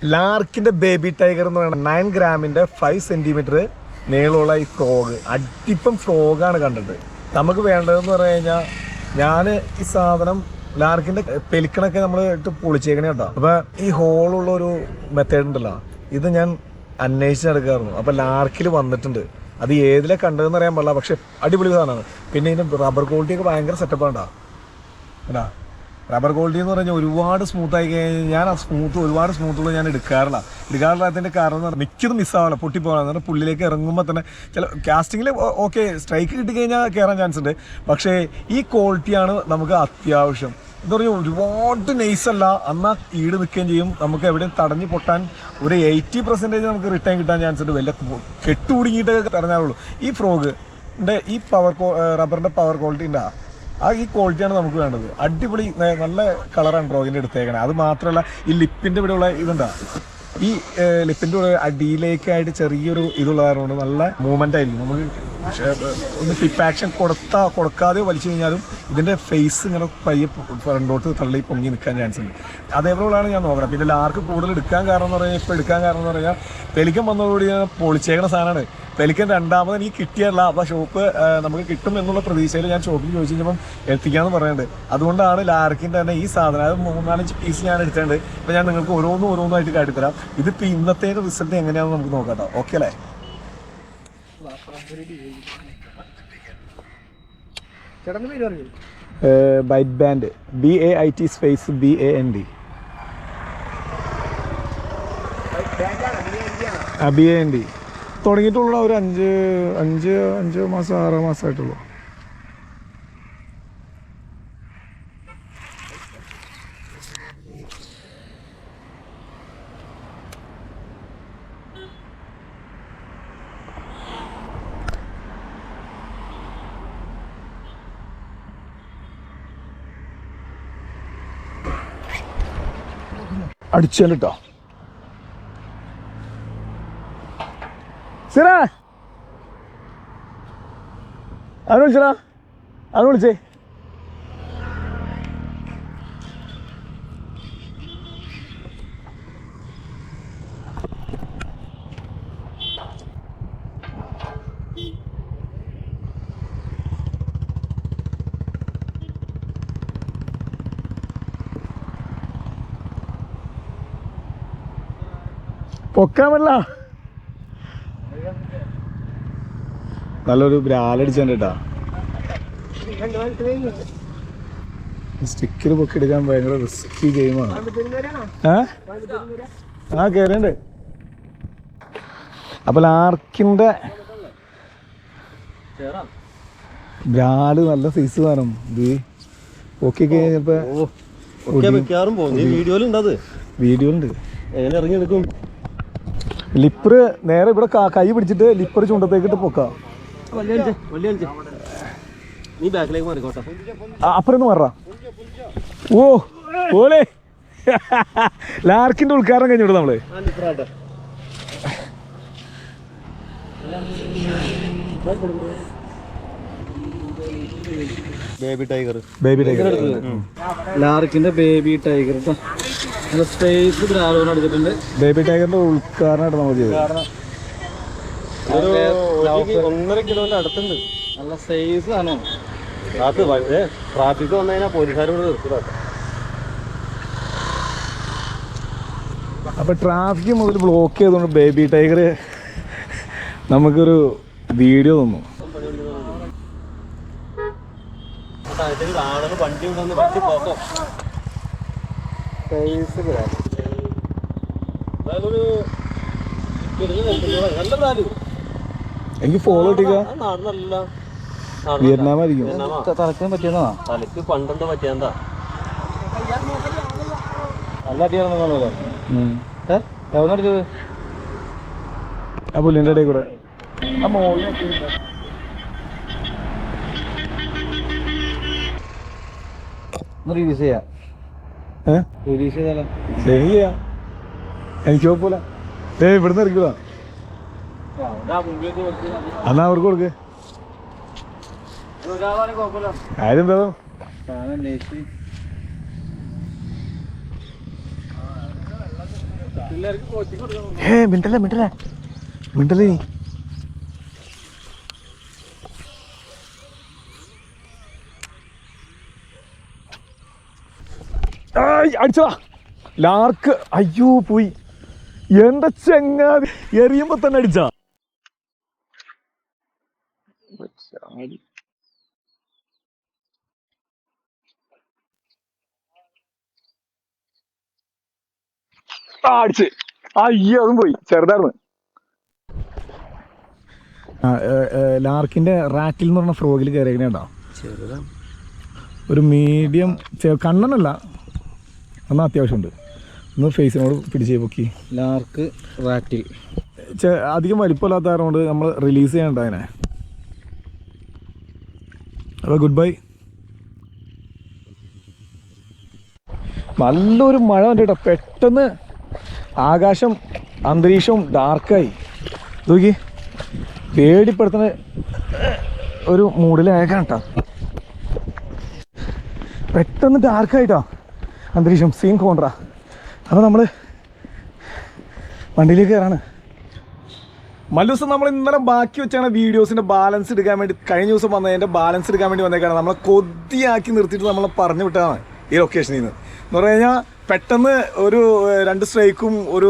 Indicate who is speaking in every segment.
Speaker 1: ലാർക്കിന്റെ baby tiger എന്ന് പറയുന്നത് 9 ഗ്രാമിന്റെ 5 centimetre നീളമുള്ള ഈ ഫ്രോഗ്, അടിപ്പം ഫ്രോഗാണ് കണ്ടത്. നമുക്ക് വേണ്ടതെന്ന് പറഞ്ഞു കഴിഞ്ഞാൽ, ഞാൻ ഈ സാധനം ലാർക്കിന്റെ പെലിക്കണൊക്കെ നമ്മൾ ഇട്ട് പൊളിച്ചേക്കണേ കേട്ടോ. അപ്പൊ ഈ ഹോളുള്ള ഒരു മെത്തേഡ് ഉണ്ടല്ലോ, ഇത് ഞാൻ അന്വേഷിച്ച് നടക്കാറുണ്ട്. അപ്പൊ ലാർക്കിൽ വന്നിട്ടുണ്ട്. അത് ഏതിലെ കണ്ടതെന്ന് അറിയാൻ പാടില്ല, പക്ഷെ അടിപൊളി സാധനമാണ്. പിന്നെ ഇതിന്റെ റബ്ബർ ക്വാളിറ്റി ഒക്കെ ഭയങ്കര സെറ്റപ്പാണ്ടാ. കേട്ടാ, റബ്ബർ ക്വാളിറ്റി എന്ന് പറഞ്ഞാൽ ഒരുപാട് സ്മൂത്തായി കഴിഞ്ഞാൽ ഞാൻ ആ ഒരുപാട് സ്മൂത്തുള്ള ഞാൻ എടുക്കാറില്ലാത്തതിൻ്റെ കാരണം എന്ന് പറഞ്ഞാൽ മിക്കതും മിസ്സാവില്ല, പൊട്ടിപ്പോകാൻ. പുള്ളിലേക്ക് ഇറങ്ങുമ്പോൾ തന്നെ ചില കാസ്റ്റിങ്ങിൽ ഓക്കെ സ്ട്രൈക്ക് കിട്ടിക്കഴിഞ്ഞാൽ കയറാൻ ചാൻസ് ഉണ്ട്. പക്ഷേ ഈ ക്വാളിറ്റിയാണ് നമുക്ക് അത്യാവശ്യം. എന്താ പറയുക, ഒരുപാട് നൈസല്ല, എന്നാൽ ഈട് നിൽക്കുകയും ചെയ്യും. നമുക്ക് എവിടെയും തടഞ്ഞ് പൊട്ടാൻ ഒരു 80% നമുക്ക് റിട്ടേൺ കിട്ടാൻ ചാൻസ് ഉണ്ട്. വലിയ കെട്ടുകുടുങ്ങിയിട്ടൊക്കെ തടഞ്ഞാലുള്ളൂ. ഈ ഫ്രോഗിൻ്റെ ഈ റബ്ബറിൻ്റെ പവർ ക്വാളിറ്റി ഉണ്ട്. ഈ ക്വാളിറ്റിയാണ് നമുക്ക് വേണ്ടത്. അടിപൊളി നല്ല കളറാണ് ഫ്രോഗിൻ്റെ എടുത്തേക്കണേ. അത് മാത്രമല്ല, ഈ ലിപ്പിൻ്റെ ഇവിടെയുള്ള ഇതുണ്ടാ, ഈ ലിപ്പിൻ്റെ കൂടെ അടിയിലേക്കായിട്ട് ചെറിയൊരു ഇതുള്ള കാരണം നല്ല മൂവ്മെൻ്റ് ആയിരിക്കും. നമുക്ക് ഒന്ന് ടിപ്പ് ആക്ഷൻ കൊടുക്കാതെയോ വലിച്ചു കഴിഞ്ഞാലും ഇതിൻ്റെ ഫേസ് ഇങ്ങനെ പയ്യെ ഫ്രണ്ടോട്ട് തള്ളി പൊങ്ങി നിൽക്കാൻ ചാൻസ് ഉണ്ട്. അതേപോലെയാണ് ഞാൻ നോക്കണം. പിന്നെ ലാർക്ക് കൂടുതൽ എടുക്കാൻ കാരണം എന്ന് പറഞ്ഞാൽ പെലിക്കൻ വന്നതോടുകൂടി പൊളിച്ചേക്കണ സാധനമാണ്. പെലിക്കൻ രണ്ടാമത് എനിക്ക് കിട്ടിയല്ല. അപ്പോൾ ഷോപ്പ് നമുക്ക് കിട്ടും എന്നുള്ള പ്രതീക്ഷയിൽ ഞാൻ ഷോപ്പിൽ ചോദിച്ചു കഴിഞ്ഞപ്പം എത്തിക്കാമെന്ന് പറയുന്നുണ്ട്. അതുകൊണ്ടാണ് ലാർക്കിൻ്റെ തന്നെ ഈ സാധനം, അത് 3-4 പീസ് ഞാൻ എടുത്തിട്ടുണ്ട്. അപ്പോൾ ഞാൻ നിങ്ങൾക്ക് ഓരോന്നായിട്ട് കാട്ടിത്തരാം. ഇതിപ്പോൾ ഇന്നത്തെ റിസൾട്ട് എങ്ങനെയാണെന്ന് നമുക്ക് നോക്കാം കേട്ടോ. ഓക്കെ അല്ലേ? Bite band, BAIT space BAND. BAND തുടങ്ങിയിട്ടുള്ള ഒരു 5 മാസം 6 മാസമായിട്ടുള്ളൂ. അടിച്ചു കേട്ടോ. സിറാ അവനെ വിളിച്ചടാ, അവനെ വിളിച്ചേ. പൊക്കാമല്ല, നല്ലൊരു ബ്രാലടിച്ചാണ് കേട്ടാ. സ്റ്റിക്കർ പൊക്കി എടുക്കാൻ ഭയങ്കര റിസ്കി ഗെയിമാണ്. കയറിയുണ്ട്. അപ്പൊ ലാർക്കിന്റെ ബ്രാല് നല്ല സൈസ് സാധനം. ഇത് പൊക്കി കഴിഞ്ഞപ്പോ വീഡിയോയിലുണ്ട്. ലിപ്പർ നേരെ ഇവിടെ കൈ പിടിച്ചിട്ട് ലിപ്പർ ചുണ്ടത്തേക്കിട്ട് പൊക്കാം. അപ്പുറന്ന് മാറാ. ഓ പോലെ ലാർക്കിന്റെ ഉദ്ഘാടനം കഴിഞ്ഞു നമ്മള്.
Speaker 2: ബേബി ടൈഗർ
Speaker 3: ലാർക്കിന്റെ ബേബി ടൈഗർ സ്പേസ് എടുത്തിട്ടുണ്ട്.
Speaker 1: ബേബി ടൈഗറിന്റെ ഉദ്ഘാടനമായിട്ട് നമ്മൾ ചെയ്തത്.
Speaker 2: 1.5 കിലോന്റെ അടുത്തുണ്ട്.
Speaker 3: നല്ല സൈസ് ആണ്.
Speaker 2: ട്രാഫിക് വന്നു കഴിഞ്ഞാൽ പോലീസുകാരോട് നിർത്തുക.
Speaker 1: അപ്പൊ ട്രാഫിക് മുതൽ ബ്ലോക്ക് ചെയ്തുകൊണ്ട് ബേബി ടൈഗർ നമുക്കൊരു വീഡിയോ തന്നു.
Speaker 2: വണ്ടി ഉണ്ടെന്ന് വണ്ടി പോക്കോ.
Speaker 1: എനിക്ക് ഫോളോ കിട്ടിയ വിയറ്റ്നാം ആയിരിക്കും.
Speaker 3: തലക്കാൻ പറ്റിയതാ.
Speaker 2: തലക്ക് പണ്ടെന്തോ പറ്റിയെന്താ
Speaker 3: നല്ല അടിയാണെന്ന് എവിടെടിച്ചത്?
Speaker 1: ആ പുല്ലിന്റെ ഇടയിൽ കൂടെ.
Speaker 3: റിലീസ് ചെയ്യാം.
Speaker 1: എനിക്ക് കുഴപ്പമില്ല. ഇവിടുന്ന് ഇറക്കില്ല. എന്നാ അവർക്ക് കൊടുക്ക്. ആരെന്താ മിണ്ടല്ലേ മിണ്ടല്ലേ മിണ്ടല്ലേ നീ. അടിച്ചതാ ലാർക്ക്. അയ്യോ പോയി. എന്റെ ചെങ്ങാതി എറിയുമ്പോ തന്നെ അടിച്ചാ. അടിച്ച്. അയ്യോ അതും പോയി. ചെറുതായിരുന്നു. ലാർക്കിന്റെ റാറ്റിൽ എന്ന് പറഞ്ഞ ഫ്രോഗിൽ കയറിയേക്കണേണ്ടോ. ഒരു മീഡിയം കണ്ണനല്ല, എന്നാൽ അത്യാവശ്യമുണ്ട്. ഒന്ന് ഫേസിനോട് പിടിച്ചേ പൊക്കി.
Speaker 3: ലാർക്ക് റാറ്റിൽ
Speaker 1: അധികം വലിപ്പമില്ലാത്ത കാരണം കൊണ്ട് നമ്മൾ റിലീസ് ചെയ്യണ്ട അതിനെ. അപ്പോൾ ഗുഡ് ബൈ. നല്ലൊരു മഴ വന്നിട്ടോ. പെട്ടെന്ന് ആകാശം അന്തരീക്ഷവും ഡാർക്കായി. നോക്കി പേടിപ്പെടുത്തുന്ന ഒരു മൂഡിലായേക്കാം കേട്ടോ. പെട്ടെന്ന് ഡാർക്കായിട്ടോ അന്തരീക്ഷം. Scene contra. അപ്പോൾ നമ്മൾ വണ്ടിയിലേക്ക് കയറാണ്. മല്ലൂസം നമ്മൾ ഇന്നലെ ബാക്കി വെച്ചാണ് വീഡിയോസിൻ്റെ ബാലൻസ് എടുക്കാൻ വേണ്ടി, കഴിഞ്ഞ ദിവസം വന്നതിൻ്റെ ബാലൻസ് എടുക്കാൻ വേണ്ടി വന്നേക്കാണ്. നമ്മളെ കൊതിയാക്കി നിർത്തിയിട്ട് നമ്മളെ പറഞ്ഞു വിട്ടതാണ് ഈ ലൊക്കേഷനിൽ നിന്ന്. എന്ന് പറഞ്ഞു കഴിഞ്ഞാൽ പെട്ടെന്ന് ഒരു 2 സ്ട്രൈക്കും ഒരു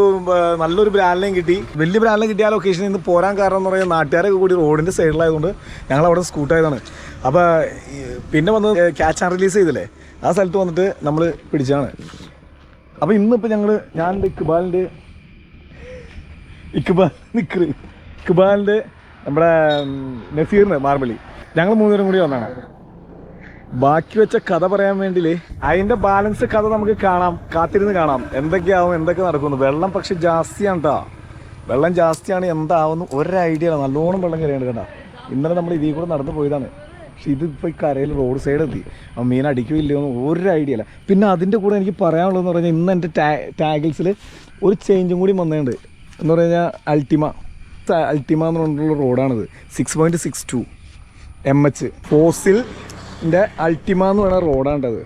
Speaker 1: നല്ലൊരു ബ്രാൻഡിനെയും കിട്ടി. വലിയ ബ്രാൻഡിനെ കിട്ടിയ ആ ലൊക്കേഷനിൽ നിന്ന് പോരാൻ കാരണം എന്ന് പറഞ്ഞാൽ നാട്ടുകാരൊക്കെ കൂടി റോഡിൻ്റെ സൈഡിലായതുകൊണ്ട് ഞങ്ങൾ അവിടെ സ്കൂട്ടായതാണ്. അപ്പോൾ പിന്നെ വന്ന് ക്യാച്ച് ആൻഡ് റിലീസ് ചെയ്തില്ലേ, ആ സ്ഥലത്ത് വന്നിട്ട് നമ്മൾ പിടിച്ചതാണ്. അപ്പോൾ ഇന്നിപ്പോൾ ഞാനുണ്ട് ഇക്ബാലിൻ്റെ നമ്മുടെ നസീറിന് മാർബലി, ഞങ്ങൾ 3 പേരും കൂടി വന്നതാണ്. ബാക്കി വെച്ച കഥ പറയാൻ വേണ്ടിയില്ലേ അതിൻ്റെ ബാലൻസ് കഥ നമുക്ക് കാണാം, കാത്തിരുന്ന് കാണാം എന്തൊക്കെയാവും, എന്തൊക്കെ നടക്കുന്നു. വെള്ളം പക്ഷെ ജാസ്തിയാണ് കേട്ടോ. വെള്ളം ജാസ്തിയാണ്, എന്താവുന്നു ഒരു ഐഡിയ. നല്ലോണം വെള്ളം കയറിയാണ് കേട്ടോ. ഇന്നലെ നമ്മൾ ഇതിൽ കൂടെ നടന്നു പോയതാണ്. പക്ഷെ ഇതിപ്പോൾ ഈ കരയിൽ റോഡ് സൈഡ് എത്തി. മീൻ അടിക്കുകയില്ലയോ എന്ന് ഒരു ഐഡിയ ഇല്ല. പിന്നെ അതിൻ്റെ കൂടെ എനിക്ക് പറയാനുള്ളതെന്ന് പറഞ്ഞാൽ ഇന്ന് എൻ്റെ ടാഗിൽസിൽ ഒരു ചേഞ്ചും കൂടി വന്നിട്ടുണ്ട്. എന്ന് പറഞ്ഞു കഴിഞ്ഞാൽ അൾട്ടിമ എന്ന് പറഞ്ഞിട്ടുള്ള റോഡാണിത്. 6.62 MH ഫോസിലിൻ്റെ അൾട്ടിമ എന്ന് പറയുന്ന റോഡാണിട്ടത്.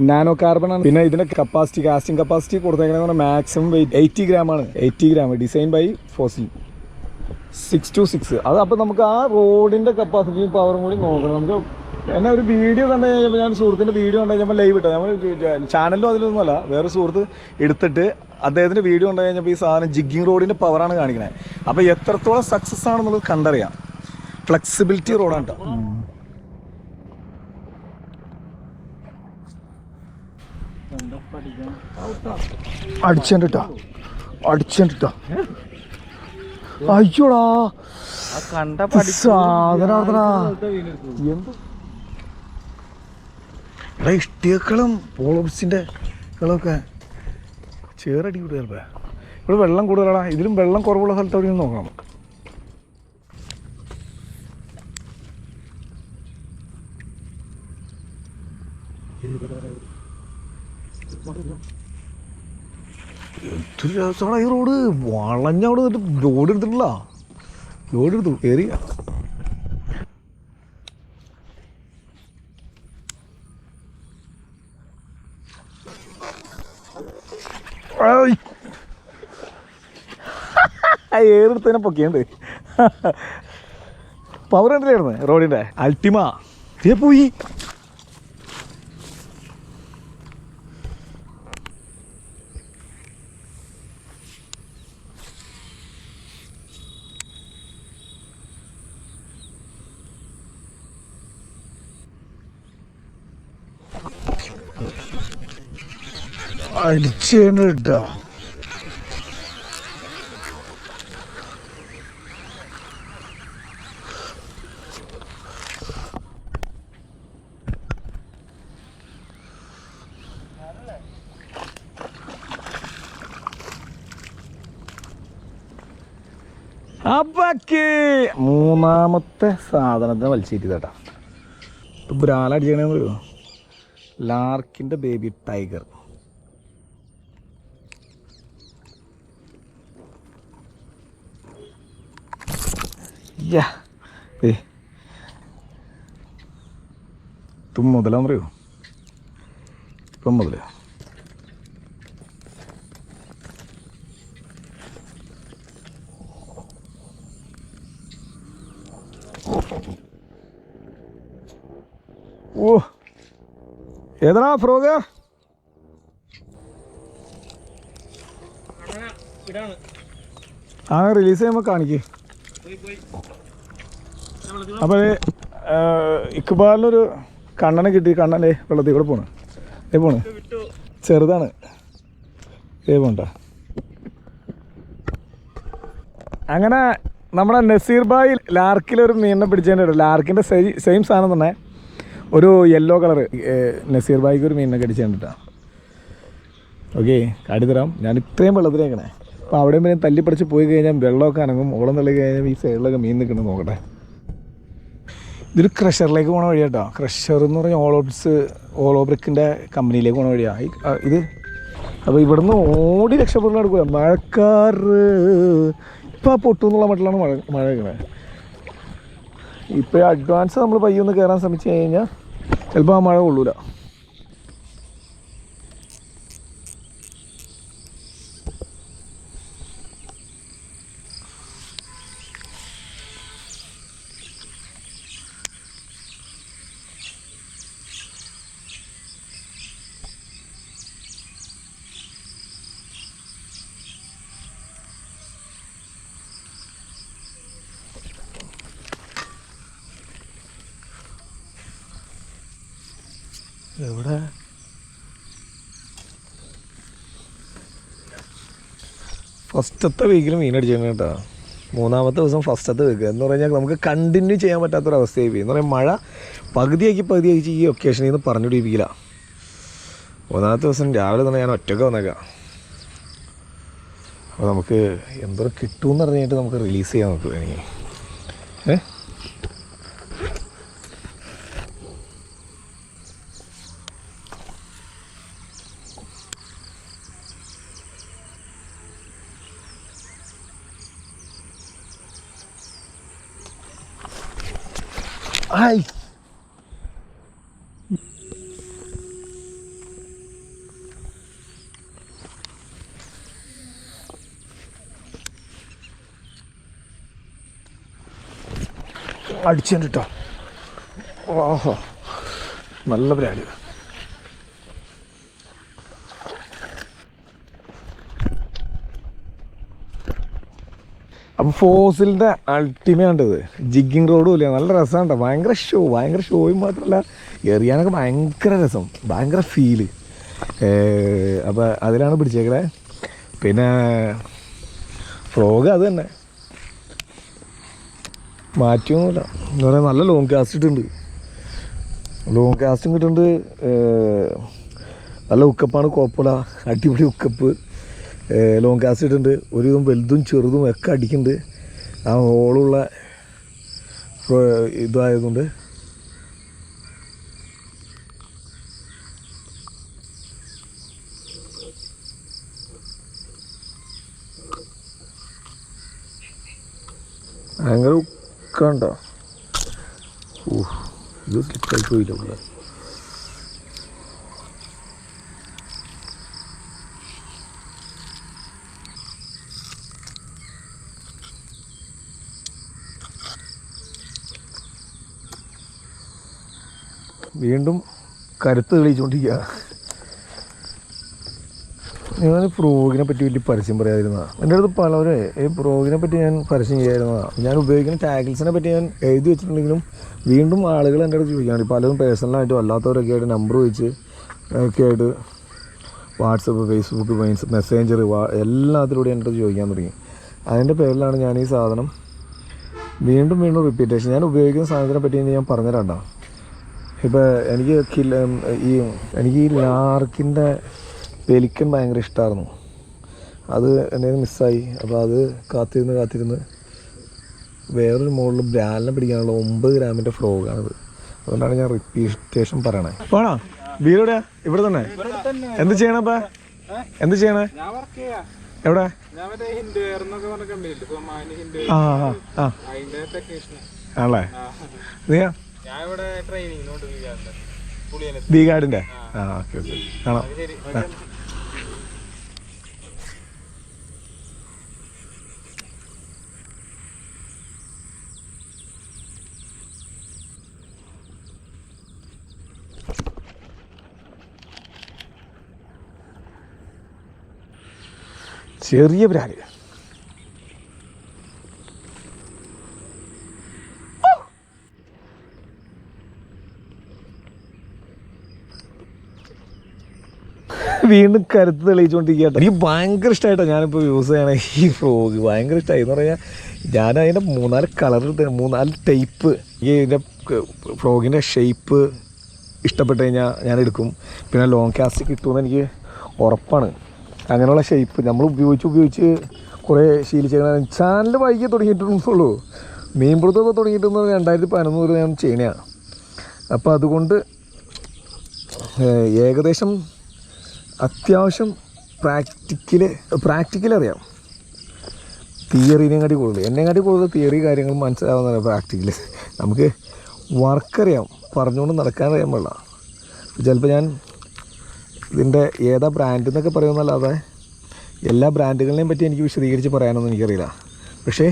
Speaker 1: നാനോ കാർബൺ ആണ്. പിന്നെ ഇതിൻ്റെ കപ്പാസിറ്റി, കാസ്റ്റിംഗ് കപ്പാസിറ്റി കൊടുത്തേക്കണെന്ന് പറഞ്ഞാൽ മാക്സിമം വെയിറ്റ് 80 ഗ്രാമാണ്. 80 ഗ്രാം ഡിസൈൻ ബൈ ഫോസിൽ 626. അത് അപ്പോൾ നമുക്ക് ആ റോഡിൻ്റെ കപ്പാസിറ്റിയും പവറും കൂടി നോക്കണം. നമുക്ക് എന്നെ ഒരു വീഡിയോ കണ്ടു കഴിഞ്ഞപ്പോൾ, ഞാൻ സുഹൃത്തിൻ്റെ വീഡിയോ കണ്ടു കഴിഞ്ഞപ്പോൾ ലൈവ് ഇട്ടത്, നമ്മൾ ചാനലിലും അതിലൊന്നുമല്ല, വേറെ സുഹൃത്ത് എടുത്തിട്ട് അദ്ദേഹത്തിൻ്റെ വീഡിയോ കണ്ടു കഴിഞ്ഞപ്പോൾ ഈ സാധനം ജിഗ്ഗിങ് റോഡിൻ്റെ പവറാണ് കാണിക്കണത്. അപ്പോൾ എത്രത്തോളം സക്സസ് ആണെന്നുള്ളത് കണ്ടറിയാം. ഫ്ലെക്സിബിലിറ്റി റോഡാണ് കേട്ടോ. അടിച്ചിട്ടോ അയ്യോടാ സാധന എന്ത് ഇഷ്ടികളും പോളോസിൻ്റെ കളൊക്കെ ചേറടി കൂടെ. ചിലപ്പോൾ ഇവിടെ വെള്ളം കൂടുതലാടാ. ഇതിലും വെള്ളം കുറവുള്ള സ്ഥലത്ത് അവിടെ നിന്ന് നോക്കണം. എന്തൊരു രസമാണ് ഈ റോഡ്. വളഞ്ഞവിടെ നിന്നിട്ട് ലോഡ് എടുത്തിട്ടില്ല. ലോഡ് എടുത്തു കയറി. ഏറെടുത്തതിനെ പൊക്കിയുണ്ട്. പവർ ഉണ്ടല്ലായിരുന്നു റോഡിൻ്റെ. അൾട്ടിമ പോയി. അടിച്ചേട്ടോ. അപ്പൊക്ക് മൂന്നാമത്തെ സാധനത്തിന് വലിച്ചേറ്റി കേട്ടാ. ഇപ്പം ബ്രാലടിച്ചേക്കണേന്ന് പറയുമോ, ലാർക്കിൻ്റെ ബേബി ടൈഗർ. ഇപ്പം മുതലാന്ന് പറയൂ. ഇപ്പം മുതൽ ഓ ഏതാ ഫ്രോഗ്? ആ റിലീസ് ചെയ്യുമ്പോൾ കാണിക്കേ. അപ്പോൾ ഇക്ബാലിനൊരു കണ്ണനെ കിട്ടി. കണ്ണനെ വെള്ളത്തിൽ കൂടെ പോണ്. പോണ് ചെറുതാണ്. പോണ്ട. അങ്ങനെ നമ്മുടെ നസീർ ഭായി ലാർക്കിലൊരു മീനിനെ പിടിച്ചതിൻ്റെ ലാർക്കിൻ്റെ സെയിം സാധനം തന്നെ ഒരു യെല്ലോ കളർ നസീർ ഭായിക്ക് ഒരു മീനിനെ കടിച്ചിട്ടാണ്. ഓക്കെ കാട്ടിത്തരാം. ഞാൻ ഇത്രയും വെള്ളത്തിലേക്കണേ. അപ്പോൾ അവിടെയും പിന്നെ തല്ലിപ്പടിച്ച് പോയി കഴിഞ്ഞാൽ വെള്ളമൊക്കെ അനങ്ങും. ഓളം തള്ളി കഴിഞ്ഞാൽ ഈ സൈഡിലൊക്കെ മീൻ നിൽക്കണം നോക്കട്ടെ. ഇതൊരു ക്രഷറിലേക്ക് പോകണ വഴി കേട്ടോ. ക്രഷർ എന്ന് പറഞ്ഞാൽ ഓളോബ്രിക്കിൻ്റെ കമ്പനിയിലേക്ക് പോകണ വഴിയാണ് ഇത്. അപ്പോൾ ഇവിടുന്ന് ഓടി രക്ഷപ്പെടാൻ എടുക്കുക. മഴക്കാറ് ഇപ്പോൾ ആ പൊട്ടു എന്നുള്ള മട്ടിലാണ് മഴ വെക്കണത്. ഇപ്പോൾ അഡ്വാൻസ് നമ്മൾ പയ്യൊന്ന് കയറാൻ ശ്രമിച്ചു കഴിഞ്ഞാൽ ചിലപ്പോൾ ആ മഴ കൊള്ളൂല. എവിടെ ഫസ്റ്റത്തെ വീക്കിൽ മീൻ അടിച്ചിട്ടുണ്ട് കേട്ടോ. മൂന്നാമത്തെ ദിവസം ഫസ്റ്റത്തെ വീക്ക് എന്ന് പറഞ്ഞാൽ നമുക്ക് കണ്ടിന്യൂ ചെയ്യാൻ പറ്റാത്തൊരവസ്ഥയായി പോയി. എന്ന് പറഞ്ഞാൽ മഴ പകുതിയാക്കി ഈ ഒക്കേഷനിൽ നിന്ന് പറഞ്ഞു പിടിപ്പിക്കില്ല. മൂന്നാമത്തെ ദിവസം രാവിലെ തന്നെ ഞാൻ ഒറ്റയ്ക്ക് വന്നേക്കാം. അപ്പോൾ നമുക്ക് എന്തോ കിട്ടുമെന്ന് പറഞ്ഞിട്ട് നമുക്ക് റിലീസ് ചെയ്യാൻ നോക്കുക. എനിക്ക് ഹായ് അടിച്ചിട്ടുണ്ട് കേട്ടോ. ഓഹോ നല്ല ബ്രാൻഡ്. അപ്പോൾ ഫോസിലിൻ്റെ അൾട്ടിമേണ്ടത് ജിഗ്ഗിങ് റോഡും ഇല്ല. നല്ല രസമാണ് കേട്ടോ. ഭയങ്കര ഷോയും മാത്രമല്ല എറിയാനൊക്കെ ഭയങ്കര രസം, ഭയങ്കര ഫീല്. അപ്പോൾ അതിലാണ് പിടിച്ചേക്കണേ. പിന്നെ ഫ്രോഗ് അത് തന്നെ മാറ്റിയൊന്നുമില്ല. എന്ന് പറയാൻ നല്ല ലോങ് കാസ്റ്റ് ഇട്ടുണ്ട്. ലോങ് കാസ്റ്റും കിട്ടുന്നുണ്ട്. നല്ല ഉക്കപ്പാണ്, കുഴപ്പമില്ല. അടിപൊളി ഉക്കപ്പ്. ലോങ് കാസ്റ്റ് ഇട്ടുണ്ട്. ഒരുവിധം വലുതും ചെറുതും ഒക്കെ അടിക്കുന്നുണ്ട്. ആ ഹോളുള്ള ഇതായതുകൊണ്ട് ഭയങ്കര ഉക്കണ്ടോ. ഇത് സ്ലിപ്പായി പോയില്ല ഇവിടെ. വീണ്ടും കരുത്ത് തെളിയിച്ചുകൊണ്ടിരിക്കുക. ഞാൻ ഫ്രോഗിനെ പറ്റി വലിയ പരസ്യം പറയാതിരുന്നതാണ്. എൻ്റെ അടുത്ത് പലവരെ ഈ ഫ്രോഗിനെ പറ്റി ഞാൻ പരസ്യം ചെയ്യാതിരുന്നതാണ്. ഞാൻ ഉപയോഗിക്കുന്ന ടാഗിൾസിനെ പറ്റി ഞാൻ എഴുതി വെച്ചിട്ടുണ്ടെങ്കിലും വീണ്ടും ആളുകൾ എൻ്റെ അടുത്ത് ചോദിക്കാറുണ്ട്. പലരും പേഴ്സണലായിട്ടും അല്ലാത്തവരൊക്കെ ആയിട്ട് നമ്പർ വെച്ച് ഒക്കെ ആയിട്ട് വാട്സപ്പ്, ഫേസ്ബുക്ക്, മെസ്സേഞ്ചർ എല്ലാത്തിലൂടെ എൻ്റെ അടുത്ത് ചോദിക്കാൻ തുടങ്ങി. അതിൻ്റെ പേരിലാണ് ഞാൻ ഈ സാധനം വീണ്ടും റിപ്പീറ്റേഷൻ. ഞാൻ ഉപയോഗിക്കുന്ന സാധനത്തിനെ പറ്റി ഞാൻ പറഞ്ഞുതരാം. ഇപ്പോൾ എനിക്ക് ഈ ലാർക്കിൻ്റെ പെലിക്കൻ ഭയങ്കര ഇഷ്ടമായിരുന്നു. അത് എൻ്റെ മിസ്സായി. അപ്പോൾ അത് കാത്തിരുന്ന് വേറൊരു മോഡൽ ബ്രാലിനെ പിടിക്കാനുള്ള 9 ഗ്രാമിൻ്റെ ഫ്രോഗാണിത്. അതുകൊണ്ടാണ് ഞാൻ റിപ്പീറ്റേഷൻ പറയണേ. പോണോ വീടെവിടെയാ? ഇവിടെ തന്നെ. എന്ത് ചെയ്യണപ്പാ? എന്ത് ചെയ്യണേ? എവിടെ? ആണല്ലേ? നീയാ ബി ഗാർഡിൻ്റെ? ഓക്കെ കാണാം. ചെറിയ ബ്രാല്. വീണ്ടും കരുത്ത് തെളിയിച്ചുകൊണ്ടിരിക്കുക. എനിക്ക് ഭയങ്കര ഇഷ്ടമായിട്ടാണ് ഞാനിപ്പോൾ യൂസ് ചെയ്യണ ഈ ഫ്രോഗ്. ഭയങ്കര ഇഷ്ടമായി എന്ന് പറഞ്ഞാൽ ഞാൻ അതിൻ്റെ 3-4 കളർ 3-4 ടൈപ്പ്. ഈ ഇതിൻ്റെ ഫ്രോഗിൻ്റെ ഷേപ്പ് ഇഷ്ടപ്പെട്ട് കഴിഞ്ഞാൽ ഞാൻ എടുക്കും. പിന്നെ ലോങ് കാസ്റ്റ് കിട്ടുമെന്ന് എനിക്ക് ഉറപ്പാണ്. അങ്ങനെയുള്ള ഷേപ്പ് നമ്മൾ ഉപയോഗിച്ച് കുറേ ശീലിച്ചേക്കണം. ചാനൽ വൈകി തുടങ്ങിയിട്ടുള്ളൂ. മീൻപിടുത്തമൊക്കെ തുടങ്ങിയിട്ടെന്ന് 2011 ഞാൻ ചെയ്യണതാണ്. അപ്പോൾ അതുകൊണ്ട് ഏകദേശം അത്യാവശ്യം പ്രാക്ടിക്കൽ അറിയാം. തിയറിനെക്കാട്ടി കൂടുതൽ എന്നെക്കാട്ടി കൂടുതൽ തിയറി കാര്യങ്ങൾ മനസ്സിലാവുന്നതാണ് പ്രാക്ടിക്കൽ. നമുക്ക് വർക്കറിയാം, പറഞ്ഞുകൊണ്ട് നടക്കാനറിയാൻ പാടില്ല. ചിലപ്പോൾ ഞാൻ ഇതിൻ്റെ ഏതാ ബ്രാൻഡ് എന്നൊക്കെ പറയുമെന്നല്ലാതെ എല്ലാ ബ്രാൻഡുകളെയും പറ്റി എനിക്ക് വിശദീകരിച്ച് പറയാനൊന്നും എനിക്കറിയില്ല. പക്ഷേ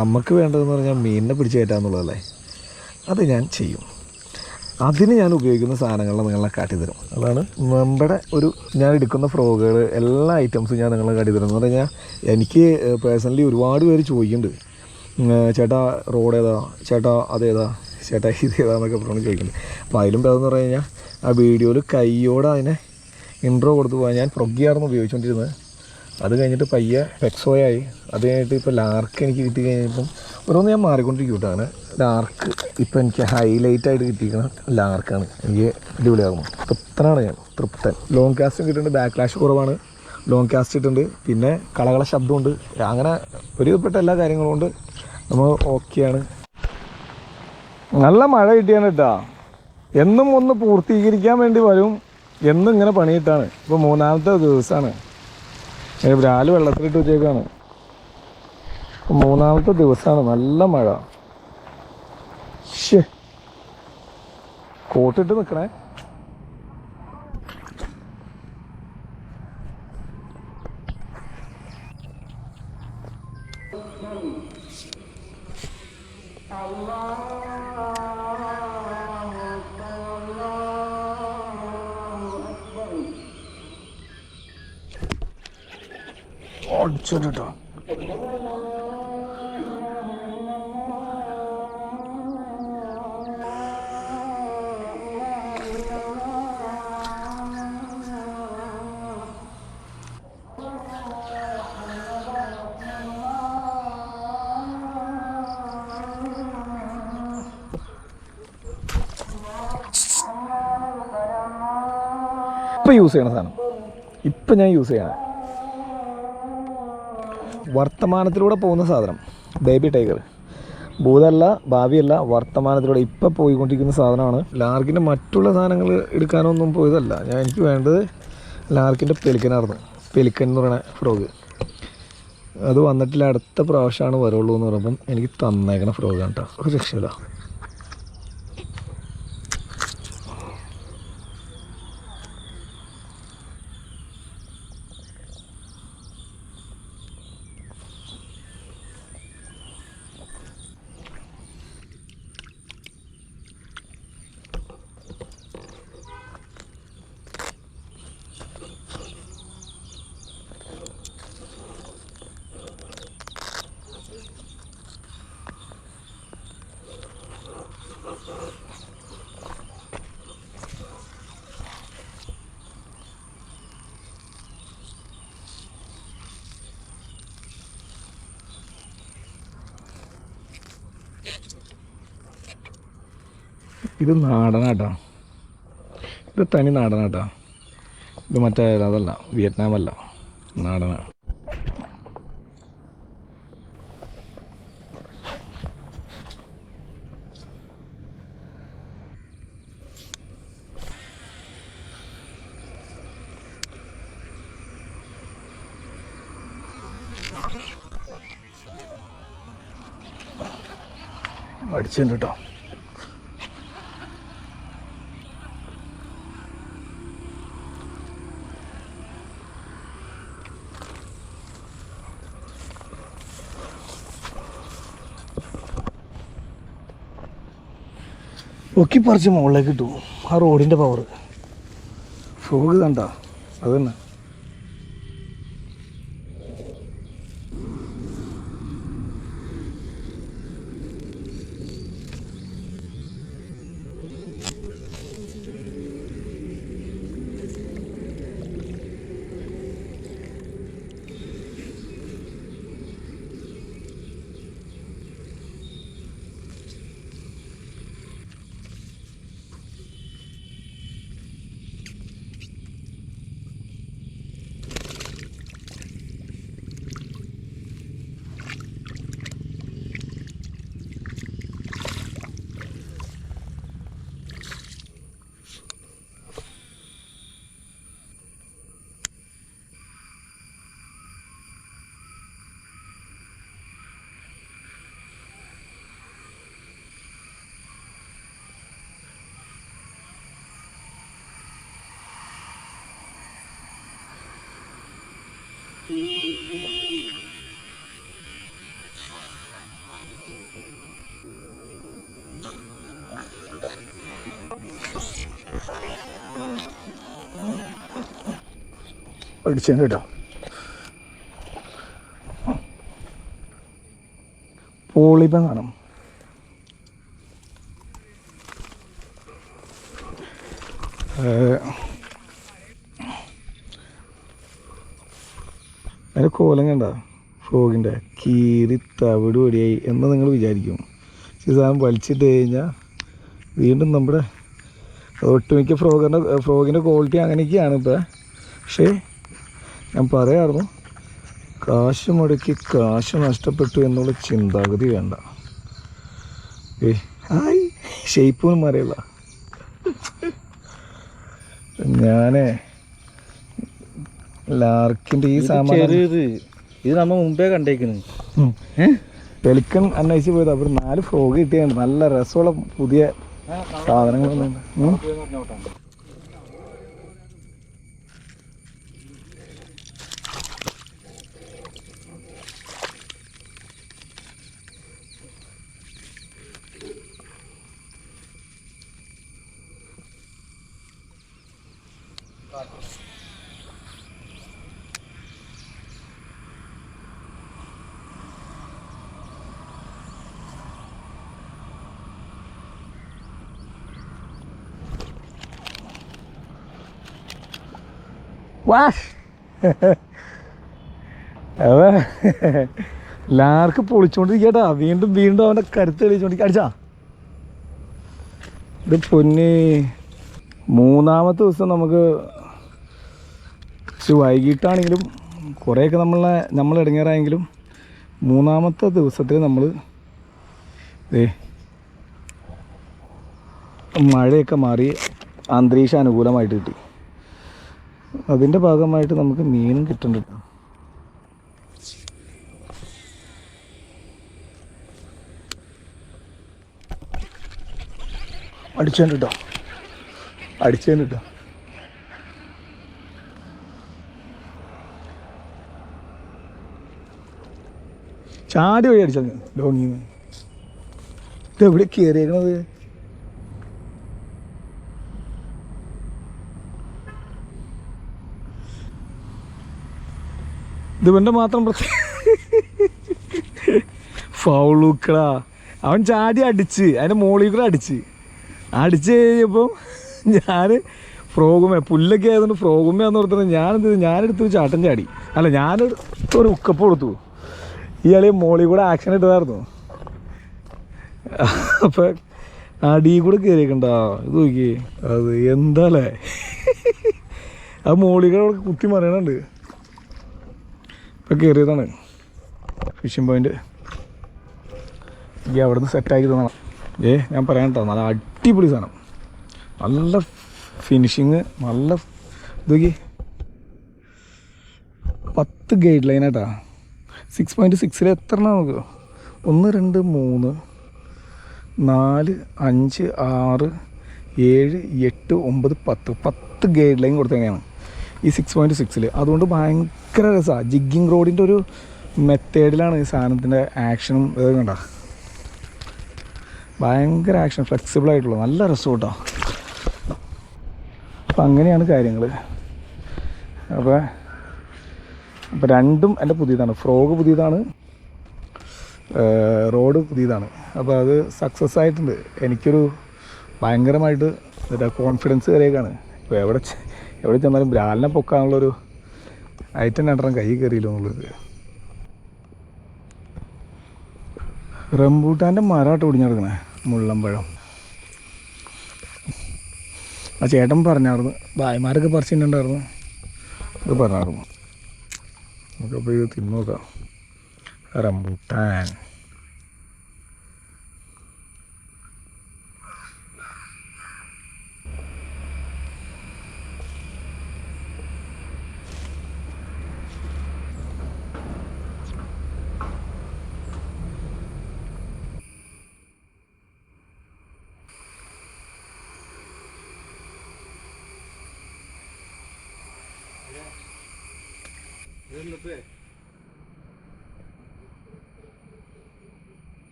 Speaker 1: നമുക്ക് വേണ്ടതെന്ന് പറഞ്ഞാൽ മീനിനെ പിടിച്ച് കയറ്റാന്നുള്ളതല്ലേ, അത് ഞാൻ ചെയ്യും. അതിന് ഞാൻ ഉപയോഗിക്കുന്ന സാധനങ്ങൾ നിങ്ങളെ കാട്ടിത്തരും. അതാണ് നമ്മുടെ ഞാൻ എടുക്കുന്ന ഫ്രോഗുകൾ എല്ലാ ഐറ്റംസും ഞാൻ നിങ്ങളെ കാട്ടിത്തരും. എന്ന് പറഞ്ഞാൽ എനിക്ക് പേഴ്സണലി ഒരുപാട് പേര് ചോദിക്കുന്നുണ്ട്, ചേട്ടാ റോഡ് ഏതാ, ചേട്ടാ അതേതാ, ചേട്ടാ ഇത് ഏതാന്നൊക്കെ പറഞ്ഞ് ചോദിക്കുന്നുണ്ട്. അപ്പോൾ അതിലും പേരെന്ന് പറഞ്ഞു കഴിഞ്ഞാൽ ആ വീഡിയോയിൽ കൈയോടെ അതിനെ ഇൻട്രോ കൊടുത്തു പോകാൻ ഞാൻ ഫ്രൊഗിയായിരുന്നു ഉപയോഗിച്ചുകൊണ്ടിരുന്നത്. അത് കഴിഞ്ഞിട്ട് പയ്യെ പെക്സോയായി. അത് കഴിഞ്ഞിട്ട് ഇപ്പോൾ ലാർക്ക് എനിക്ക് കിട്ടി കഴിഞ്ഞപ്പം ഓരോന്ന് ഞാൻ മാറിക്കൊണ്ടിരിക്കും കേട്ടോ. അങ്ങനെ ലാർക്ക് ഇപ്പോൾ എനിക്ക് ഹൈലൈറ്റായിട്ട് കിട്ടിയിരിക്കുന്ന ലാർക്കാണ്. എനിക്ക് അടിപൊളിയാകുന്നു. തൃപ്തനാണ് ഞാൻ, തൃപ്തൻ. ലോങ് കാസ്റ്റും കിട്ടുന്നുണ്ട്, ബാക്ക് ക്ലാഷ് കുറവാണ്. ലോങ് കാസ്റ്റ് ഇട്ടുണ്ട്, പിന്നെ കളകള ശബ്ദമുണ്ട്. അങ്ങനെ ഒരുവിധപ്പെട്ട എല്ലാ കാര്യങ്ങളും കൊണ്ട് നമ്മൾ ഓക്കെയാണ്. നല്ല മഴ കിട്ടിയാണ് കേട്ടോ. എന്നും ഒന്ന് പൂർത്തീകരിക്കാൻ വേണ്ടി വരും, എന്നും ഇങ്ങനെ പണിയിട്ടാണ്. ഇപ്പോൾ 3-ാമത്തെ ദിവസമാണ്. ബ്രാല് വെള്ളത്തിലിട്ട് വെച്ചേക്കാണ്. 3-ാമത്തെ ദിവസമാണ്. നല്ല മഴ. കോട്ടിട്ട് നിൽക്കണേ. അടിച്ചോട്ടോ. ഇപ്പം യൂസ് ചെയ്യണ സാധനം, ഇപ്പം ഞാൻ യൂസ് ചെയ്യണ വർത്തമാനത്തിലൂടെ പോകുന്ന സാധനം ബേബി ടൈഗർ. ഭൂതമല്ല, ഭാവിയല്ല, വർത്തമാനത്തിലൂടെ ഇപ്പം പോയിക്കൊണ്ടിരിക്കുന്ന സാധനമാണ്. ലാർക്കിൻ്റെ മറ്റുള്ള സാധനങ്ങൾ എടുക്കാനൊന്നും പോയതല്ല. എനിക്ക് വേണ്ടത് ലാർക്കിൻ്റെ പെലിക്കനായിരുന്നു. പെലിക്കൻ എന്ന് പറയുന്ന ഫ്രോഗ്. അത് വന്നിട്ടില്ല, അടുത്ത പ്രാവശ്യമാണ് വരുള്ളൂ എന്ന് പറയുമ്പം എനിക്ക് തന്നേക്കണ ഫ്രോഗാണ് കേട്ടോ. ഒരു രക്ഷയില്ല. ഇത് നാടനാട്ടോ, ഇത് തനി നാടനാട്ടോ. ഇത് മറ്റേ അതല്ല, വിയറ്റ്നാം അല്ല, നാടനാണ്. അടിച്ചിട്ടുണ്ട് കേട്ടോ. പൊക്കിപ്പറിച്ച് മുകളിലേക്ക് ഇട്ടു. ആ റോഡിൻ്റെ പവർ. ഫ്രോഗ് കണ്ട അത് തന്നെ. അടിച്ചു കേട്ടോ. പോളിബം കാണാം. അതിൻ്റെ കോലം കണ്ട ഫ്രോഗിൻ്റെ കീറി തവിട് പൊടിയായി എന്ന് നിങ്ങൾ വിചാരിക്കും. ഈ സാധനം വലിച്ചിട്ട് കഴിഞ്ഞാൽ വീണ്ടും നമ്മുടെ ഒട്ടുമിക്ക ഫ്രോഗിൻ്റെ ക്വാളിറ്റി അങ്ങനെയൊക്കെയാണ് ഇപ്പം. പക്ഷേ ഞാൻ പറയാറുന്നു, കാശ് മുടക്കി കാശ് നഷ്ടപ്പെട്ടു എന്നുള്ള ചിന്താഗതി വേണ്ട. ഹായ് ഷേപ്പൊന്നും മാറിയല്ല. ഞാൻ ലാർക്കിൻ്റെ ഈ സാമാനം
Speaker 3: ഇത് നമ്മൾ മുമ്പേ കണ്ടേക്കുന്നു.
Speaker 1: പെലിക്കൻ അന്വേഷിച്ച് പോയത്. അപ്പോൾ 4 ഫ്രോഗ് കിട്ടിയാണ്. നല്ല രസമുള്ള പുതിയ സാധനങ്ങളൊന്നും. വാഷ് അവ ലാർക്ക് പൊളിച്ചോണ്ടിരിക്കട്ടാ. വീണ്ടും വീണ്ടും അവൻ്റെ കരുത്ത് തെളിയിച്ചോണ്ടിരിക്കുക. അടിച്ചാ ഇത് പൊന്നി. 3-ാമത്തെ ദിവസം നമുക്ക് വൈകിട്ടാണെങ്കിലും കുറേയൊക്കെ നമ്മൾ ഇടങ്ങേറായെങ്കിലും 3-ാമത്തെ ദിവസത്തിൽ നമ്മൾ മഴയൊക്കെ മാറി അന്തരീക്ഷം അനുകൂലമായിട്ട് കിട്ടി. അതിൻ്റെ ഭാഗമായിട്ട് നമുക്ക് മീനും കിട്ടുന്നുണ്ട്. അടിച്ചേന് കേട്ടോ. ചാടി വഴി അടിച്ചത് ലോങ്ങിന്ന്. ഇതെവിടെ കയറിയേക്കണത്? ഇതിവൻ്റെ മാത്രം ഫൗളൂക്കടാ. അവൻ ചാടി അടിച്ച് അതിൻ്റെ മോളിൽ കൂടെ അടിച്ച് കഴിഞ്ഞപ്പോൾ ഞാൻ പുല്ലൊക്കെ ആയതുകൊണ്ട് ഫ്രോഗുമയാന്ന് ഓർത്തിട്ട് ഞാനെടുത്തൊരു ചാട്ടം ചാടി. അല്ല, ഞാനൊരു ഉക്കപ്പ് കൊടുത്തു. ഇയാളെ മോളിൽ കൂടെ ആക്ഷൻ ഇട്ടതായിരുന്നു. അപ്പം അടി കൂടെ കയറിയേക്കണ്ടോ? ഇത് നോക്കി. അത് എന്താല്ലേ, ആ മോളിൽ കൂടെ കുത്തി മറിയണുണ്ട്. ഇപ്പം കയറിയതാണ് ഫിഷിംഗ് പോയിൻ്റ്. എനിക്ക് അവിടെ നിന്ന് സെറ്റാക്കി തന്നണം. ഞാൻ പറയാൻ കേട്ടോ, നല്ല അടിപൊളി സാധനം, നല്ല ഫിനിഷിങ്, നല്ല ഇതൊക്കെ 10 ഗൈഡ് ലൈനായിട്ടാ. 6.6 എത്ര നമുക്ക് 1 2 3 4 5 6 7 8 9 10 ഗൈഡ് ലൈൻ കൊടുത്തങ്ങനെയാണ് ഈ 6.6. അതുകൊണ്ട് ഭയങ്കര രസമാണ്. ജിഗ്ഗിങ് റോഡിൻ്റെ ഒരു മെത്തേഡിലാണ് ഈ സാധനത്തിൻ്റെ ആക്ഷനും ഇതൊക്കെ കണ്ട. ഭയങ്കര ആക്ഷൻ, ഫ്ലെക്സിബിളായിട്ടുള്ള നല്ല രസം കേട്ടോ. അപ്പം അങ്ങനെയാണ് കാര്യങ്ങൾ. അപ്പോൾ രണ്ടും എൻ്റെ പുതിയതാണ്. ഫ്രോഗ് പുതിയതാണ്, റോഡ് പുതിയതാണ്. അപ്പോൾ അത് സക്സസ് ആയിട്ടുണ്ട്. എനിക്കൊരു ഭയങ്കരമായിട്ട് കോൺഫിഡൻസ് കയറിയേക്കാണ്. ഇപ്പോൾ എവിടെ ചെന്നാലും ബ്രാലിനെ പൊക്കാനുള്ളൊരു ഐറ്റം രണ്ടെണ്ണം കൈ കയറിയില്ലോ എന്നുള്ളത്. റംബൂട്ടാൻ്റെ മരമായിട്ട് ഒടിഞ്ഞെടുക്കണേ, മുള്ളമ്പഴം. ആ ചേട്ടൻ പറഞ്ഞായിരുന്നു, ഭായിമാരൊക്കെ പറിച്ചിട്ടുണ്ടായിരുന്നു, അത് പറഞ്ഞായിരുന്നു. നമുക്കപ്പോൾ ഇത് തിന്നു നോക്കാം. റംബൂട്ടാൻ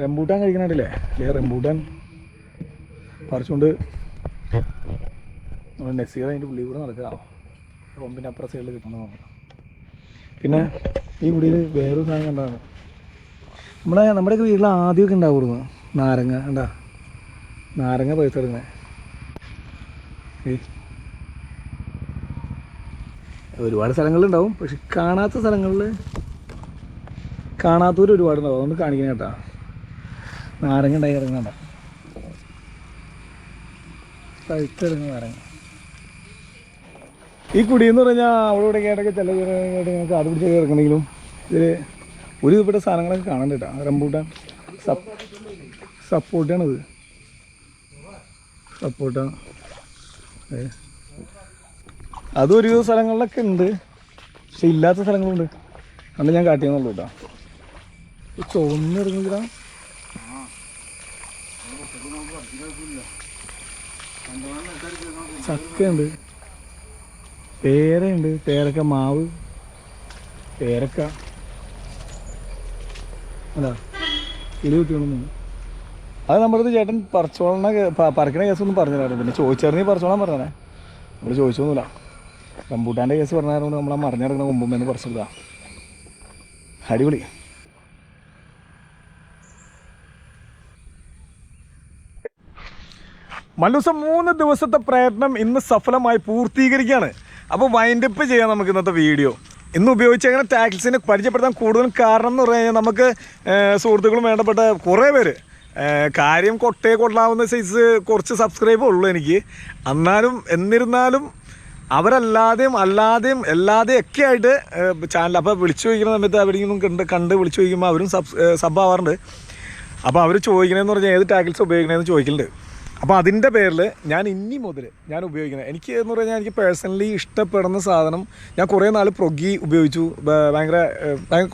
Speaker 1: റംബൂട്ടാൻ കഴിക്കണല്ലേ? റംബൂട്ടാൻ പറിച്ചുകൊണ്ട് നമ്മൾ നസീർ അതിൻ്റെ പുള്ളി കൂടെ നടക്കാം. റോമ്പിൻ്റെ അപ്പുറ സൈഡിൽ കിട്ടണം നോക്കണം. പിന്നെ ഈ കുടിയിൽ വേറൊരു സാധനം കണ്ടാണ് നമ്മുടെയൊക്കെ വീട്ടിൽ ആദ്യമൊക്കെ ഉണ്ടാവുമായിരുന്നു നാരങ്ങ കണ്ടാ, നാരങ്ങ പഴുത്തെടുക്കുന്നത്. ഒരുപാട് സ്ഥലങ്ങളുണ്ടാവും, പക്ഷെ കാണാത്ത സ്ഥലങ്ങളിൽ കാണാത്തവർ ഒരുപാടുണ്ടാവും. അതുകൊണ്ട് കാണിക്കണം കേട്ടാ. നാരങ്ങ ഉണ്ടായി ഇറങ്ങണ്ട, പഴുത്തിറങ്ങുന്ന നാരങ്ങ. ഈ കുടിയെന്ന് പറഞ്ഞാൽ അവിടെ ഇവിടെ കേട്ടൊക്കെ ചില ഞങ്ങൾക്ക് അത് പിടിച്ചൊക്കെ ഇറക്കണമെങ്കിലും ഇതിൽ ഒരു ഇവിടെ സാധനങ്ങളൊക്കെ കാണാൻ കേട്ടാ. റംബൂട്ടാൻ, സപ്പോർട്ടാണിത്, സപ്പോർട്ടാണ്. അതും ഒരു സ്ഥലങ്ങളിലൊക്കെ ഉണ്ട്, പക്ഷെ ഇല്ലാത്ത സ്ഥലങ്ങളുണ്ട്. അന്ന് ഞാൻ കാട്ടിയെന്നുള്ളൂ കേട്ടോ. ചുവന്നിറങ്ങില്ല, ചക്കയുണ്ട്, പേരയുണ്ട്, പേരക്ക മാവ്, പേരക്ക അല്ല കിളി കുട്ടികളൊന്നും. അത് നമ്മുടെ അടുത്ത് ചേട്ടൻ പറിക്കണ കേസൊന്നും പറഞ്ഞില്ലായിരുന്നു. പിന്നെ ചോദിച്ചായിരുന്നു പറിച്ചോളാൻ പറഞ്ഞേ, നമ്മൾ ചോദിച്ചൊന്നുമില്ല. റംബൂട്ടാൻ്റെ കേസ് പറഞ്ഞായിരുന്നു നമ്മളെ മറിഞ്ഞിറങ്ങുന്ന മുമ്പെന്ന് പറിച്ചെടുക്കുക. അടിപൊളി. മല്ലൂസം 3 ദിവസത്തെ പ്രയത്നം ഇന്ന് സഫലമായി പൂർത്തീകരിക്കുകയാണ്. അപ്പോൾ വൈൻഡപ്പ് ചെയ്യാം നമുക്ക് ഇന്നത്തെ വീഡിയോ. ഇന്ന് ഉപയോഗിച്ചേക്കുന്ന ടാക്സിനെ പരിചയപ്പെടുത്താൻ കൂടുതലും കാരണം എന്ന് പറഞ്ഞു കഴിഞ്ഞാൽ നമുക്ക് സുഹൃത്തുക്കളും വേണ്ടപ്പെട്ട കുറേ പേര് കാര്യം കൊള്ളാവുന്ന സൈസ് കുറച്ച് സബ്സ്ക്രൈബേ ഉള്ളൂ എനിക്ക്. എന്നിരുന്നാലും അവരല്ലാതെയും എല്ലാതെയൊക്കെ ആയിട്ട് ചാനൽ അപ്പോൾ വിളിച്ചു ചോദിക്കുന്ന സമയത്ത് അവരിങ്ങനെ കണ്ട് വിളിച്ചു ചോദിക്കുമ്പോൾ അവരും സബ് ആവാറുണ്ട്. അപ്പോൾ അവർ ചോദിക്കണമെന്ന് പറഞ്ഞാൽ ഏത് ടാക്കിൾസ് ഉപയോഗിക്കണമെന്ന് ചോദിക്കലുണ്ട്. അപ്പോൾ അതിൻ്റെ പേരിൽ ഞാൻ ഇനി മുതൽ ഞാൻ ഉപയോഗിക്കുന്നത് എനിക്ക് എന്ന് പറഞ്ഞാൽ എനിക്ക് പേഴ്സണലി ഇഷ്ടപ്പെടുന്ന സാധനം, ഞാൻ കുറേ നാൾ പ്രൊഗി ഉപയോഗിച്ചു. ഭയങ്കര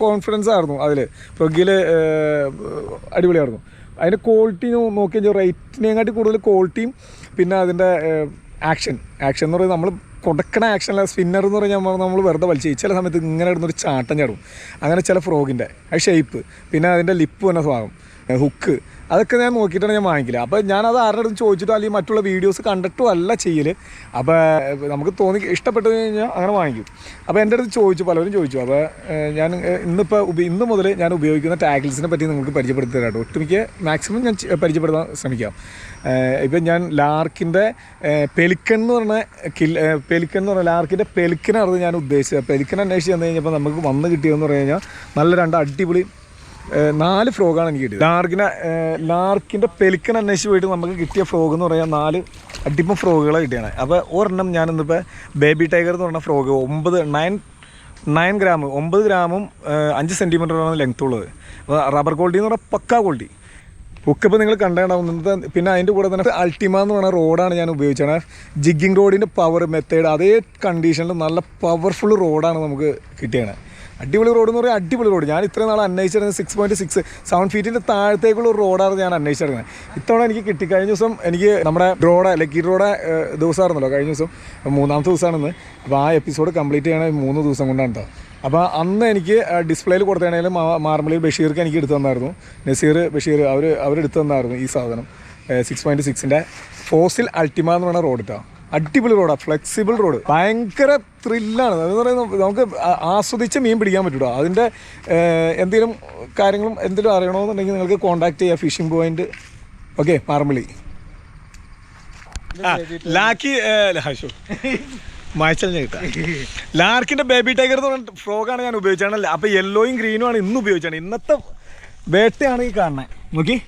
Speaker 1: കോൺഫിഡൻസ് ആയിരുന്നു അതിൽ. പ്രൊഗിയിൽ അടിപൊളിയായിരുന്നു. അതിൻ്റെ ക്വാളിറ്റി നോക്കി കഴിഞ്ഞാൽ റേറ്റിനെക്കാട്ടി കൂടുതൽ ക്വാളിറ്റിയും പിന്നെ അതിൻ്റെ ആക്ഷൻ എന്ന് പറയുന്നത് നമ്മൾ കൊടുക്കണ ആക്ഷനല്ല. സ്പിന്നർ എന്ന് പറഞ്ഞാൽ നമ്മൾ വെറുതെ വലിച്ചു ചില സമയത്ത് ഇങ്ങനെ ഇടുന്നൊരു ചാട്ടം ചാടും. അങ്ങനെ ചില ഫ്രോഗിൻ്റെ ആ ഷേപ്പ്, പിന്നെ അതിൻ്റെ ലിപ്പ് തന്നെ ഭാഗം, ഹുക്ക്, അതൊക്കെ ഞാൻ നോക്കിയിട്ടാണ് ഞാൻ വാങ്ങിക്കില്ല. അപ്പോൾ ഞാനത് ആരുടെ അടുത്ത് ചോദിച്ചിട്ടോ അല്ലെങ്കിൽ മറ്റുള്ള വീഡിയോസ് കണ്ടിട്ടോ അല്ല ചെയ്യൽ. അപ്പോൾ നമുക്ക് ഇഷ്ടപ്പെട്ടു കഴിഞ്ഞാൽ അങ്ങനെ വാങ്ങിക്കും. അപ്പോൾ എൻ്റെ അടുത്ത് പലരും ചോദിച്ചു. അപ്പോൾ ഞാൻ ഇന്ന് മുതൽ ഞാൻ ഉപയോഗിക്കുന്ന ടാക്കിൾസിനെ പറ്റി നിങ്ങൾക്ക് പരിചയപ്പെടുത്തി തരാം. ഒട്ടുമിക്ക മാക്സിമം ഞാൻ പരിചയപ്പെടുത്താൻ ശ്രമിക്കാം. ഇപ്പം ഞാൻ ലാർക്കിൻ്റെ പെലിക്കൻ എന്ന് പറഞ്ഞ ലാർക്കിൻ്റെ പെലിക്കനായിരുന്നു ഞാൻ ഉദ്ദേശിച്ചത്. പെലിക്കൻ അന്വേഷിച്ച് വന്നു കഴിഞ്ഞപ്പോൾ നമുക്ക് വന്ന് കിട്ടിയതെന്ന് പറഞ്ഞു കഴിഞ്ഞാൽ നല്ല 2 അടിപൊളി 4 ഫ്രോഗാണ് എനിക്ക് കിട്ടിയത്. ലാർക്കിൻ്റെ പെലിക്കൻ അന്വേഷിച്ച് പോയിട്ട് നമുക്ക് കിട്ടിയ ഫ്രോഗ് എന്ന് പറഞ്ഞാൽ 4 അടിപ്പം ഫ്രോഗുകളെ കിട്ടിയാണ്. അപ്പോൾ ഒരെണ്ണം ഞാനിന്നിപ്പോൾ ബേബി ടൈഗർ എന്ന് പറഞ്ഞ ഫ്രോഗ് 9 ഗ്രാം 9 ഗ്രാമും 5 സെൻറ്റിമീറ്ററാണ് ലെങ്ത് ഉള്ളത്. അപ്പോൾ റബ്ബർ ക്വാളിറ്റി എന്ന് പറഞ്ഞാൽ പക്കാ ക്വാളിറ്റി. ഹുക്കിപ്പോൾ നിങ്ങൾ കണ്ടുണ്ടാവുന്നത്. പിന്നെ അതിൻ്റെ കൂടെ തന്നെ അൾട്ടിമ എന്ന് പറയുന്ന റോഡാണ് ഞാൻ ഉപയോഗിച്ചത്. ജിഗ്ഗിങ് റോഡിൻ്റെ പവർ മെത്തേഡ് അതേ കണ്ടീഷനിൽ നല്ല പവർഫുൾ റോഡാണ് നമുക്ക് കിട്ടിയത്. അടിപൊളി റോഡ് എന്ന് പറയുന്നത് അടിപൊളി റോഡ്. ഞാൻ ഇത്രയും നാൾ അന്വേഷിച്ചിരുന്നത് 6.6 7 ഫീറ്റിൻ്റെ താഴത്തേക്കുള്ള ഒരു റോഡാണ് ഞാൻ അന്വേഷിച്ചിരുന്നത്. ഇത്തവണ എനിക്ക് കിട്ടി. കഴിഞ്ഞ ദിവസം എനിക്ക് നമ്മുടെ ലക്കി റോഡ് ദിവസമായിരുന്നല്ലോ കഴിഞ്ഞ ദിവസം, 3ാമത്തെ ദിവസമാണെന്ന്. അപ്പോൾ ആ എപ്പിസോഡ് കംപ്ലീറ്റ് ചെയ്യണത് 3 ദിവസം കൊണ്ടാണ് കേട്ടോ. അപ്പോൾ അന്ന് എനിക്ക് ഡിസ്പ്ലേയിൽ കൊടുത്തതാണെങ്കിലും മാർമലയിൽ ബഷീർക്ക് എനിക്ക് എടുത്തു തന്നായിരുന്നു. ബഷീർ അവരെടുത്തു തന്നായിരുന്നു ഈ സാധനം. 6.6ൻ്റെ ഫോസിൽ അൾട്ടിമ എന്ന് പറയുന്ന റോഡ് കേട്ടോ. അടിപൊളി റോഡാണ്, ഫ്ലെക്സിബിൾ റോഡ്, ഭയങ്കര ത്രില്ലാണ്. അതെന്ന് പറയുന്നത് നമുക്ക് ആസ്വദിച്ച് മീൻ പിടിക്കാൻ പറ്റൂട്ടോ. അതിൻ്റെ എന്തെങ്കിലും കാര്യങ്ങളും എന്തെങ്കിലും അറിയണമെന്നുണ്ടെങ്കിൽ നിങ്ങൾക്ക് കോൺടാക്ട് ചെയ്യാം. Fishing point okay, Marmali. ലാർക്കിൻ്റെ ബേബി ടൈഗർ എന്ന് പറഞ്ഞ ഫ്രോഗാണ് ഞാൻ ഉപയോഗിച്ചാണല്ലോ. അപ്പോൾ യെല്ലോയും ഗ്രീനും ആണ് ഇന്ന് ഉപയോഗിച്ചാണ്. ഇന്നത്തെ വേട്ടയാണ് ഈ കാണുന്നത്. നോക്കി,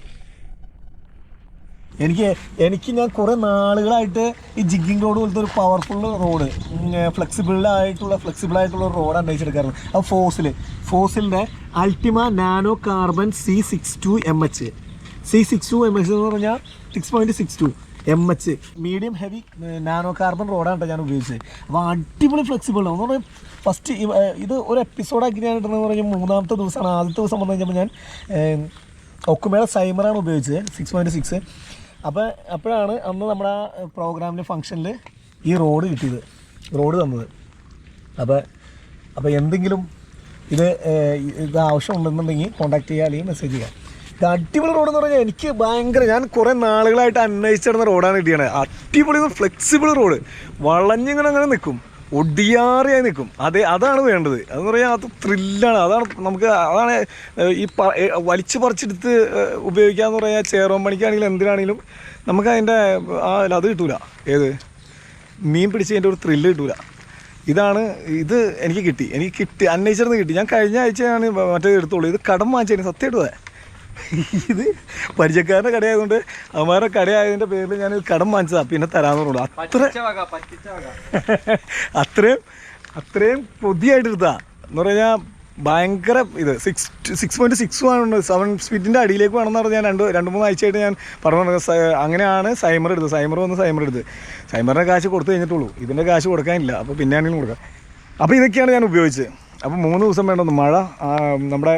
Speaker 1: ഞാൻ കുറേ നാളുകളായിട്ട് ഈ ജിഗ്ഗിങ് റോഡ് പോലത്തെ ഒരു പവർഫുൾ റോഡ്, ഫ്ലെക്സിബിളായിട്ടുള്ള റോഡ് അന്വേഷിച്ചെടുക്കാറുണ്ട്. അപ്പോൾ ഫോസിലിൻ്റെ ultima nano carbon C62 mH എന്ന് പറഞ്ഞാൽ 6.62 mH medium heavy nano carbon റോഡാണ് ഞാൻ ഉപയോഗിച്ചത്. അപ്പോൾ അടിപൊളി ഫ്ലെക്സിബിളാണ് എന്ന് പറഞ്ഞാൽ ഫസ്റ്റ് ഇത് ഒരു എപ്പിസോഡാക്കി ഞാൻ ഇടുന്നതെന്ന് പറഞ്ഞാൽ 3ാമത്തെ ദിവസമാണ്. ആദ്യത്തെ ദിവസം വന്നു കഴിഞ്ഞപ്പോൾ ഞാൻ ഒക്കുമേള സൈമറാണ് ഉപയോഗിച്ചത് 6.6. അപ്പോഴാണ് അന്ന് നമ്മുടെ ആ പ്രോഗ്രാമിൻ്റെ ഫംഗ്ഷനിൽ ഈ റോഡ് തന്നത്. അപ്പോൾ എന്തെങ്കിലും ഇത് ആവശ്യമുണ്ടെന്നുണ്ടെങ്കിൽ കോൺടാക്ട് ചെയ്യുക അല്ലെങ്കിൽ മെസ്സേജ് ചെയ്യുക. ഇത് അടിപൊളി റോഡ് എന്ന് പറഞ്ഞാൽ എനിക്ക് ഞാൻ കുറേ നാളുകളായിട്ട് അന്വേഷിച്ചിരുന്ന റോഡാണ് കിട്ടിയത്. അടിപൊളി ഫ്ലെക്സിബിൾ റോഡ്, വളഞ്ഞിങ്ങനെ നിൽക്കും. ഒടിയാറിയായി നിൽക്കും. അതാണ് വേണ്ടത്. അതെന്ന് പറഞ്ഞാൽ അത് ത്രില്ലാണ്. അതാണ് ഈ വലിച്ചു പറിച്ചെടുത്ത് ഉപയോഗിക്കാന്ന് പറഞ്ഞാൽ ചേറോം പണിക്കാണെങ്കിലും എന്തിനാണെങ്കിലും നമുക്ക് അതിൻ്റെ അത് കിട്ടൂല. ഏത് മീൻ പിടിച്ചതിൻ്റെ ഒരു ത്രില്ല് കിട്ടൂല. ഇത് എനിക്ക് കിട്ടി അന്വേഷിച്ചിരുന്ന് കിട്ടി. ഞാൻ കഴിഞ്ഞ ആഴ്ചയാണ് മറ്റേ എടുത്തോളൂ. ഇത് കടം വാങ്ങിച്ചതിന് സത്യമായിട്ട് ഇത് പരിചയക്കാരൻ്റെ കടയായതുകൊണ്ട് അവന്മാരുടെ കടയായതിൻ്റെ പേരിൽ ഞാൻ കടം വാങ്ങിച്ചതാണ്. പിന്നെ തരാമെന്ന് പറഞ്ഞു. അത്രയും കൊതിയായിട്ട് എടുത്താ എന്ന് പറഞ്ഞാൽ ഭയങ്കര ഇത് 6.6 ആണ്. 7 ഫീറ്റിൻ്റെ അടിയിലേക്ക് വേണമെന്ന് പറഞ്ഞാൽ ഞാൻ 2-3 ആഴ്ചയായിട്ട് ഞാൻ പറഞ്ഞു. അങ്ങനെയാണ് സൈമർ എടുത്തത്. സൈമർ എടുത്ത് സൈമറിൻ്റെ കാശ് കൊടുത്തു കഴിഞ്ഞിട്ടുള്ളൂ. ഇതിൻ്റെ കാശ് കൊടുക്കാനില്ല. അപ്പോൾ പിന്നെ ആണെങ്കിലും കൊടുക്കാം. അപ്പോൾ ഇതൊക്കെയാണ് ഞാൻ ഉപയോഗിച്ചത്. അപ്പോൾ 3 ദിവസം വേണ്ടൊന്ന് മഴ നമ്മുടെ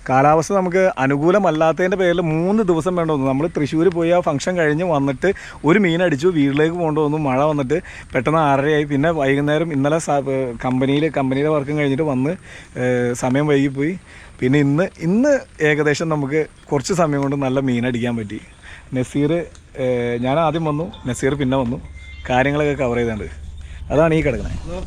Speaker 1: കാലാവസ്ഥ നമുക്ക് അനുകൂലമല്ലാത്തതിൻ്റെ പേരിൽ 3 ദിവസം വേണ്ടോന്നു. നമ്മൾ തൃശ്ശൂർ പോയി ആ ഫംഗ്ഷൻ കഴിഞ്ഞ് വന്നിട്ട് ഒരു മീനടിച്ചു, വീട്ടിലേക്ക് പോകേണ്ടി മഴ വന്നിട്ട് പെട്ടെന്ന് 6:30 പിന്നെ വൈകുന്നേരം ഇന്നലെ കമ്പനിയിലെ വർക്കും കഴിഞ്ഞിട്ട് വന്ന് സമയം വൈകിപ്പോയി. പിന്നെ ഇന്ന് ഏകദേശം നമുക്ക് കുറച്ച് സമയം കൊണ്ട് നല്ല മീനടിക്കാൻ പറ്റി. നസീർ ഞാൻ ആദ്യം വന്നു, നസീർ പിന്നെ വന്നു. കാര്യങ്ങളൊക്കെ കവർ ചെയ്തുകൊണ്ട് അതാണ് ഈ കിടക്കുന്നത്.